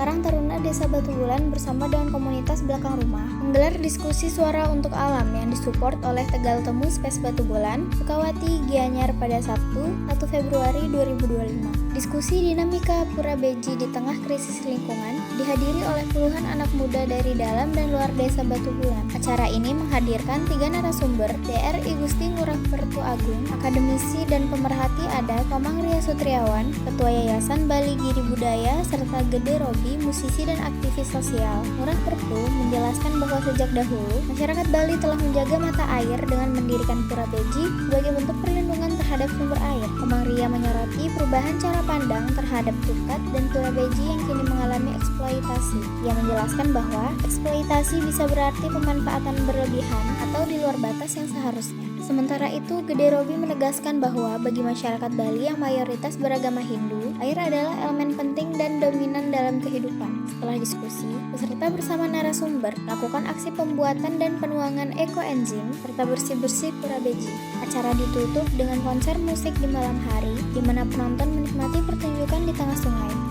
Karang Taruna Desa Batu Bulan bersama dengan komunitas belakang rumah menggelar diskusi suara untuk alam yang disupport oleh Tegal Temu Space Batu Bulan, Sukawati, Gianyar pada Sabtu 1 Februari 2025. Diskusi dinamika Pura Beji di tengah krisis lingkungan dihadiri oleh puluhan anak muda dari dalam dan luar Desa Batu Bulan. Acara ini menghadirkan 3 narasumber, Dr. I Gusti Ngurah Pertu Agung, akademisi dan pemerhati adat, Komang Ria Sutriawan, Ketua Yayasan Bali Giri Budaya, serta Gede Robi, musisi dan aktivis sosial. Ngurah Pertu menjelaskan bahwa sejak dahulu, masyarakat Bali telah menjaga mata air dengan mendirikan Pura Beji sebagai bentuk perlindungan terhadap sumber air. Komang Ria menyoroti perubahan cara pandang terhadap tukat dan Pura Beji yang kini mengalami eksploitasi. Ia menjelaskan bahwa eksploitasi bisa berarti pemanfaatan berlebihan atau di luar batas yang seharusnya. Sementara itu, Gede Robi menegaskan bahwa bagi masyarakat Bali yang mayoritas beragama Hindu, air adalah elemen penting dan dominan dalam kehidupan. Setelah diskusi, peserta bersama narasumber melakukan aksi pembuatan dan penuangan ekoenzim serta bersih-bersih Pura Beji. Acara ditutup dengan konser musik di malam hari, di mana penonton menikmati pertunjukan di tengah sungai.